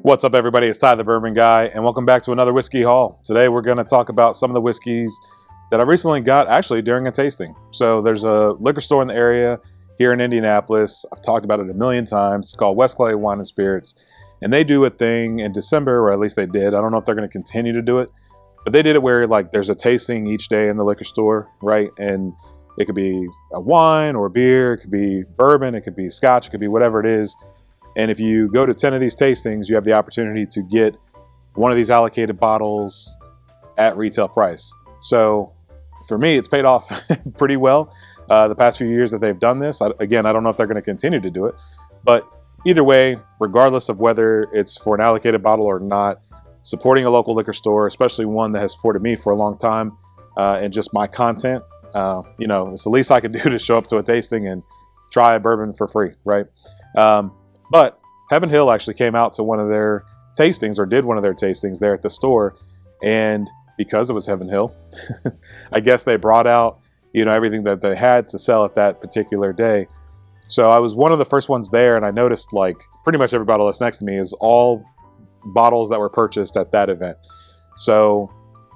What's up, everybody? It's Ty the Bourbon Guy, and welcome back to another whiskey haul. Today we're going to talk about some of the whiskeys that I recently got actually during a tasting. So there's a liquor store in the area here in Indianapolis. I've talked about it a million times. It's called West Clay Wine and Spirits, and they do a thing in December, or at least they did. I don't know if they're going to continue to do it, but they did it where like there's a tasting each day in the liquor store, right? And it could be a wine or a beer, it could be bourbon, it could be scotch, it could be whatever it is. And if you go to 10 of these tastings, you have the opportunity to get one of these allocated bottles at retail price. So for me, it's paid off pretty well the past few years that they've done this. Again, I don't know if they're going to continue to do it, but either way, regardless of whether it's for an allocated bottle or not, supporting a local liquor store, especially one that has supported me for a long time and just my content, it's the least I could do to show up to a tasting and try a bourbon for free, right? But Heaven Hill actually came out to one of their tastings, or did one of their tastings there at the store. And because it was Heaven Hill, I guess they brought out, everything that they had to sell at that particular day. So I was one of the first ones there, and I noticed like pretty much every bottle that's next to me is all bottles that were purchased at that event. So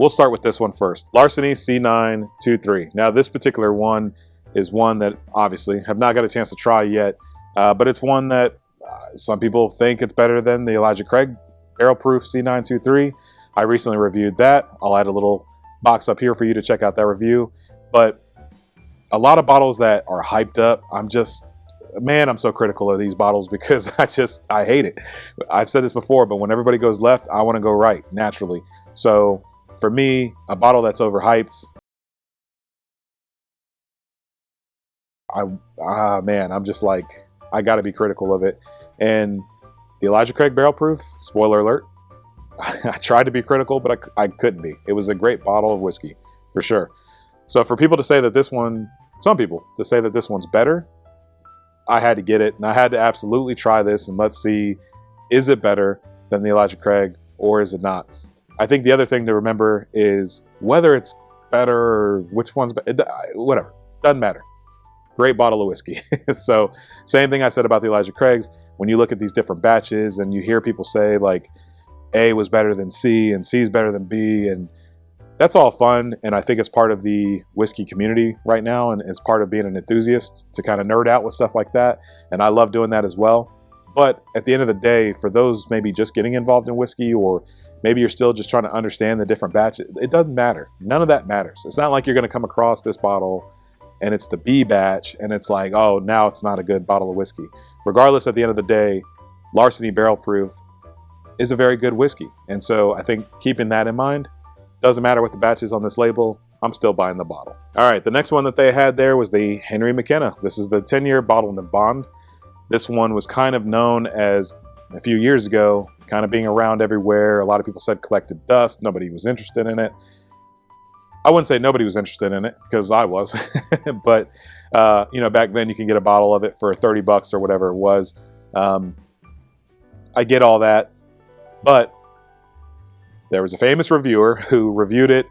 we'll start with this one first. Larceny C923. Now this particular one is one that obviously have not got a chance to try yet, but it's one that some people think it's better than the Elijah Craig Barrel Proof C923. I recently reviewed that. I'll add a little box up here for you to check out that review. But a lot of bottles that are hyped up, I'm so critical of these bottles because I hate it. I've said this before, but when everybody goes left, I want to go right naturally. So for me, a bottle that's overhyped, I'm just like, I got to be critical of it. And the Elijah Craig Barrel Proof, spoiler alert, I tried to be critical, but I couldn't be. It was a great bottle of whiskey, for sure. So for people to say that some people to say that this one's better, I had to get it. And I had to absolutely try this and let's see, is it better than the Elijah Craig or is it not? I think the other thing to remember is whether it's better or which one's better, whatever, doesn't matter. Great bottle of whiskey. So same thing I said about the Elijah Craigs. When you look at these different batches and you hear people say like A was better than C and C is better than B, and that's all fun. And I think it's part of the whiskey community right now. And it's part of being an enthusiast to kind of nerd out with stuff like that. And I love doing that as well. But at the end of the day, for those maybe just getting involved in whiskey, or maybe you're still just trying to understand the different batches, it doesn't matter. None of that matters. It's not like you're going to come across this bottle and it's the B batch, and it's like, oh, now it's not a good bottle of whiskey. Regardless, at the end of the day, Larceny Barrel Proof is a very good whiskey. And so I think keeping that in mind, doesn't matter what the batch is on this label, I'm still buying the bottle. All right, the next one that they had there was the Henry McKenna. This is the 10-year bottled in bond. This one was kind of known as, a few years ago, kind of being around everywhere. A lot of people said collected dust. Nobody was interested in it. I wouldn't say nobody was interested in it, because I was. But, back then you can get a bottle of it for $30 or whatever it was. I get all that. But there was a famous reviewer who reviewed it,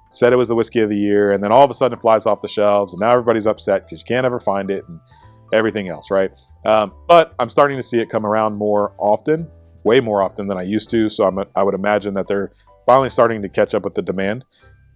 said it was the whiskey of the year, and then all of a sudden it flies off the shelves, and now everybody's upset because you can't ever find it and everything else, right? But I'm starting to see it come around more often, way more often than I used to, so I would imagine that they're finally starting to catch up with the demand.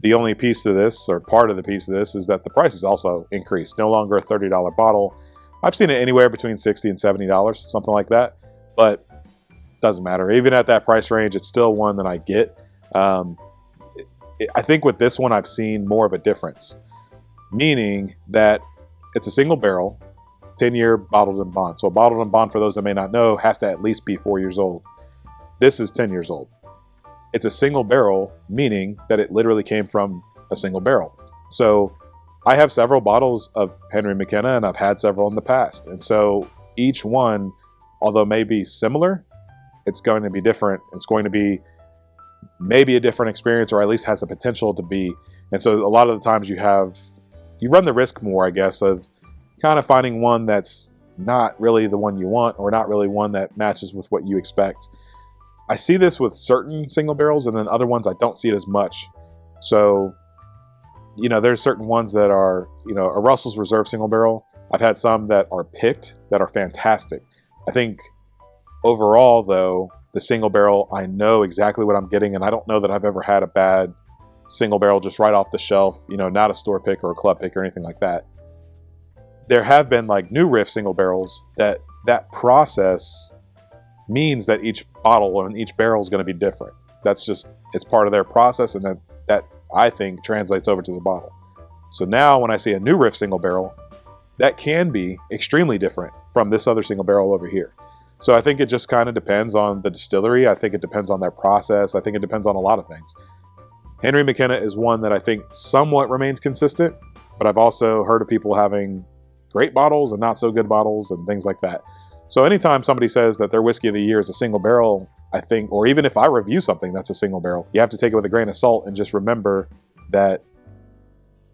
The only piece to this, or part of the piece of this, is that the price has also increased. No longer a $30 bottle. I've seen it anywhere between $60 and $70, something like that, but it doesn't matter. Even at that price range, it's still one that I get. I think with this one, I've seen more of a difference, meaning that it's a single barrel, 10-year bottled in bond. So a bottled in bond, for those that may not know, has to at least be 4 years old. This is 10 years old. It's a single barrel, meaning that it literally came from a single barrel. So I have several bottles of Henry McKenna, and I've had several in the past. And so each one, although may be similar, it's going to be different. It's going to be maybe a different experience, or at least has the potential to be. And so a lot of the times you run the risk more, I guess, of kind of finding one that's not really the one you want, or not really one that matches with what you expect. I see this with certain single barrels, and then other ones I don't see it as much. So, there's certain ones that are, a Russell's Reserve single barrel I've had some that are picked that are fantastic. I think overall, though, the single barrel, I know exactly what I'm getting, and I don't know that I've ever had a bad single barrel just right off the shelf, not a store pick or a club pick or anything like that. There have been like new riff single barrels that process means that each bottle and each barrel is going to be different. It's part of their process, and that I think translates over to the bottle. So now when I see a new riff single barrel, that can be extremely different from this other single barrel over here. So I think it just kind of depends on the distillery. I think it depends on their process. I think it depends on a lot of things. Henry McKenna is one that I think somewhat remains consistent, but I've also heard of people having great bottles and not so good bottles and things like that. So anytime somebody says that their whiskey of the year is a single barrel, I think, or even if I review something that's a single barrel, you have to take it with a grain of salt and just remember that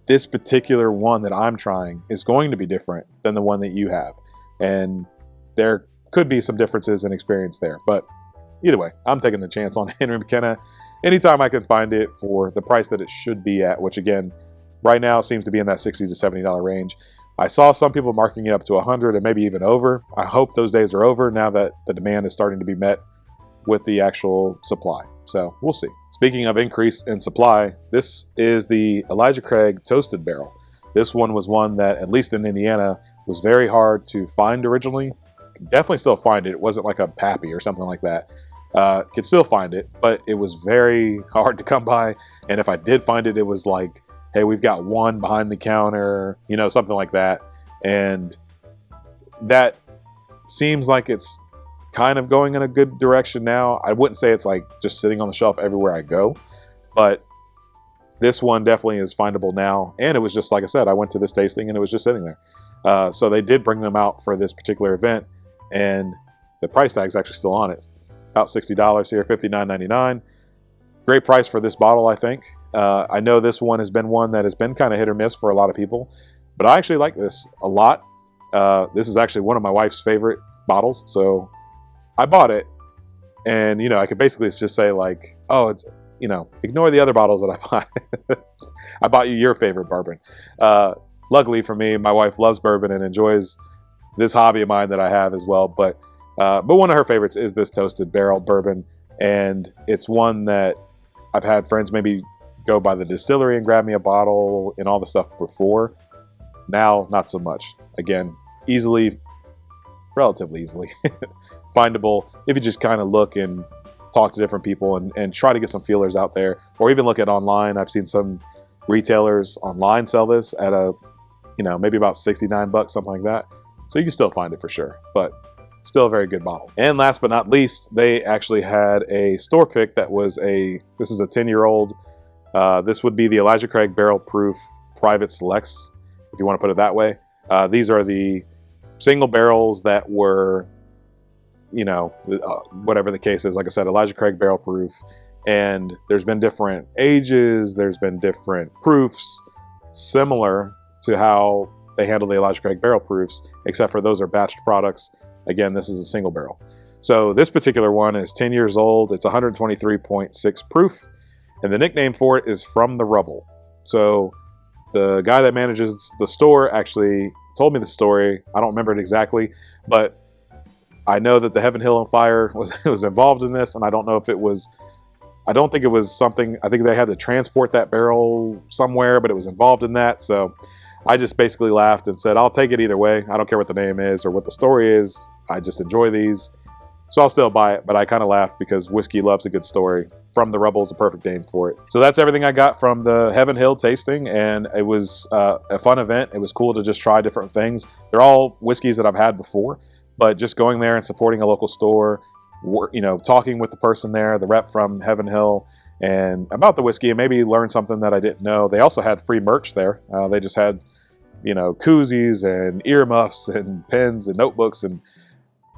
this particular one that I'm trying is going to be different than the one that you have. And there could be some differences in experience there. But either way, I'm taking the chance on Henry McKenna anytime I can find it for the price that it should be at, which again, right now seems to be in that $60 to $70 range. I saw some people marking it up to $100 and maybe even over. I hope those days are over now that the demand is starting to be met with the actual supply. So we'll see. Speaking of increase in supply, this is the Elijah Craig Toasted Barrel. This one was one that, at least in Indiana, was very hard to find originally. Definitely still find it. It wasn't like a Pappy or something like that. Could still find it, but it was very hard to come by. And if I did find it, it was like, hey, we've got one behind the counter, something like that. And that seems like it's kind of going in a good direction now. I wouldn't say it's like just sitting on the shelf everywhere I go, but this one definitely is findable now. And it was just, like I said, I went to this tasting and it was just sitting there. So they did bring them out for this particular event, and the price tag's actually still on it. About $60 here, $59.99. Great price for this bottle, I think. I know this one has been one that has been kind of hit or miss for a lot of people, but I actually like this a lot. This is actually one of my wife's favorite bottles, so I bought it, and I could basically just say like, oh, it's ignore the other bottles that I bought. I bought you your favorite bourbon. Luckily for me, my wife loves bourbon and enjoys this hobby of mine that I have as well. But one of her favorites is this Toasted Barrel bourbon, and it's one that I've had friends maybe go by the distillery and grab me a bottle and all the stuff before. Now, not so much. Again, relatively easily findable if you just kind of look and talk to different people and try to get some feelers out there, or even look at online. I've seen some retailers online sell this at maybe about $69, something like that. So you can still find it for sure, but still a very good bottle. And last but not least, they actually had a store pick that was this is a 10-year-old. This would be the Elijah Craig Barrel Proof Private Selects, if you want to put it that way. These are the single barrels that were, whatever the case is. Like I said, Elijah Craig Barrel Proof. And there's been different ages. There's been different proofs similar to how they handle the Elijah Craig Barrel Proofs, except for those are batched products. Again, this is a single barrel. So this particular one is 10 years old. It's 123.6 proof. And the nickname for it is From the Rubble. So the guy that manages the store actually told me the story. I don't remember it exactly, but I know that the Heaven Hill on Fire was involved in this, and I don't know if it was, I don't think it was something, I think they had to transport that barrel somewhere, but it was involved in that. So I just basically laughed and said, I'll take it either way. I don't care what the name is or what the story is. I just enjoy these. So I'll still buy it, but I kind of laughed because whiskey loves a good story. From the Rubble is a perfect name for it. So that's everything I got from the Heaven Hill tasting, and it was a fun event. It was cool to just try different things. They're all whiskeys that I've had before, but just going there and supporting a local store, talking with the person there, the rep from Heaven Hill, and about the whiskey, and maybe learn something that I didn't know. They also had free merch there. They just had, koozies and earmuffs and pens and notebooks and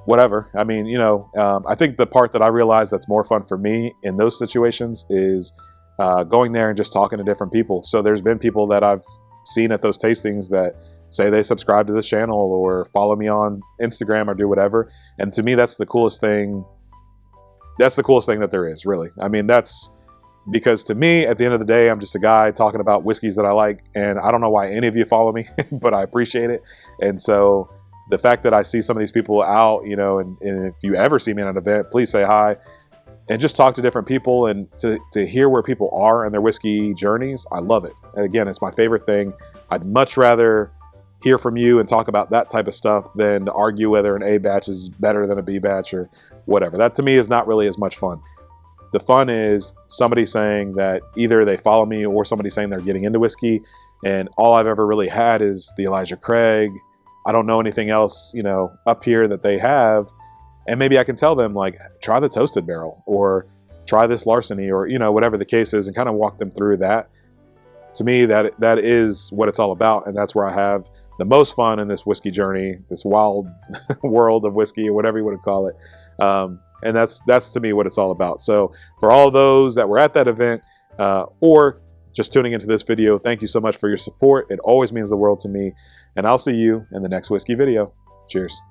whatever. I mean, I think the part that I realize that's more fun for me in those situations is going there and just talking to different people. So there's been people that I've seen at those tastings that say they subscribe to this channel or follow me on Instagram or do whatever. And to me, that's the coolest thing. That's the coolest thing that there is, really. I mean, that's because to me, at the end of the day, I'm just a guy talking about whiskeys that I like, and I don't know why any of you follow me, but I appreciate it. And so the fact that I see some of these people out, you know, and if you ever see me at an event, please say hi and just talk to different people and to hear where people are in their whiskey journeys. I love it. And again, it's my favorite thing. I'd much rather hear from you and talk about that type of stuff than to argue whether an A batch is better than a B batch or whatever. That to me is not really as much fun. The fun is somebody saying that either they follow me or somebody saying they're getting into whiskey, and all I've ever really had is the Elijah Craig. I don't know anything else, you know, up here that they have. And maybe I can tell them, like, try the toasted barrel or try this larceny, or, you know, whatever the case is, and kind of walk them through that. To me, that is what it's all about. And that's where I have the most fun in this whiskey journey, this wild world of whiskey, or whatever you want to call it. And that's to me what it's all about. So for all those that were at that event, or just tuning into this video, thank you so much for your support. It always means the world to me. And I'll see you in the next whiskey video. Cheers.